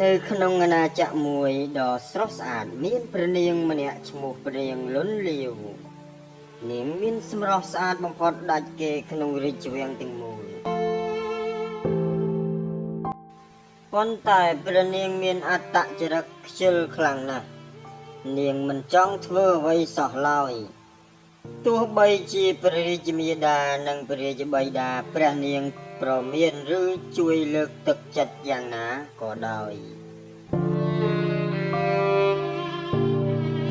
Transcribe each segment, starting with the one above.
នៅក្នុងអាណាចក្រមួយដ៏ស្រស់ស្អាតមានព្រះនាងម្នាក់ឈ្មោះព្រះនាងលន់លាវនាងមានសម្រស់ស្អាតបំផុតដាច់គេក្នុងរាជវាំងទាំងមូលប៉ុន្តែព្រះនាងមានអត្តចរិតខ្ជិលខ្លាំងណាស់នាងមិនចង់ធ្វើអ្វីសោះឡើយទោះបីជាព្រះរាជមាតានិងព្រះរាជបិតាព្រះនាងប្រមានឬជួយលើកទឹកចិត្តយ៉ាងណាក៏ដោយ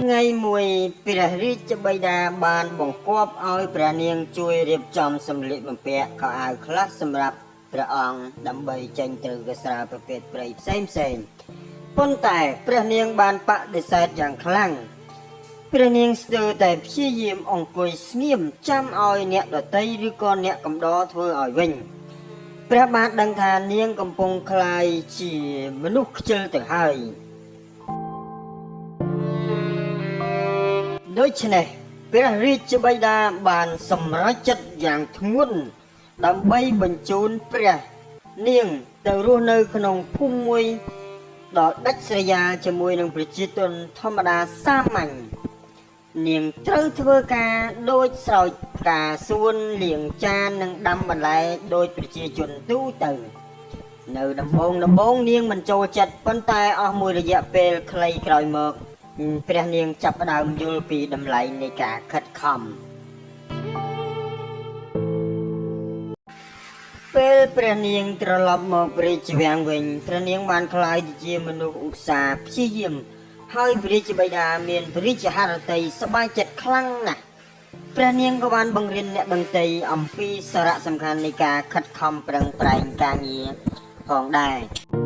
ថ្ងៃមួយព្រះរាជបិតាបានបង្គាប់ឲ្យព្រះនាងជួយរៀបចំសម្លៀកបំពាក់ខោអាវខ្លះសម្រាប់ព្រះអង្គដើម្បីចេញទៅកស្រែប្រភេទព្រៃផ្សេងប៉ុន្តែព្រះនាងបានបដិសេធយ៉ាងខ្លាំងព្រះនាងស្ទើរតែព្យាយាមអង្គុយស្ងៀមចាំឲ្យអ្នកដទៃឬក៏អ្នកកំដរធ្វើឲ្យវិញព្រះបាទដឹងថានាងកំពុងក្លាយជាមនុស្សខ្ជិលទៅហើយដូច្នេះព្រះរាជបិតាបានសម្រេចចិត្តយ៉ាងធ្ងន់ដើម្បីបញ្ជូនព្រះនាងទៅរស់នៅក្នុងភូមិមួយដ៏ដាច់ស្រយាលជាមួយនឹងប្រជាជនធម្មតាសាមញ្ញនាងត្រូវធ្វើការដូចស្រោចផ្កាសួនលាងចាននិងដាំបន្លែដូចប្រជាជនទូទៅនៅដំបូងនាងមិនចូលចិត្តប៉ុន្តែអស់មួយរយៈពេលខ្លីក្រោយមកព្រះនាងចាប់ផ្ដើមយល់ពីតម្លៃនៃការខិតខំពេលព្រះនាងត្រឡប់មករាជវាំងវិញព្រះនាងបានក្លាយទៅជាមនុស្សឧស្សាហ៍ព្យាយាមហើយព្រះរាជបិតាមានព្រះរាជហឫទ័យសប្បាយចិត្តខ្លាំងណាស់ព្រះនាងក៏បានបង្រៀនអ្នកដទៃអំពីសារៈសំខាន់នៃការខិតខំប្រឹងប្រែងការងារផងដែរ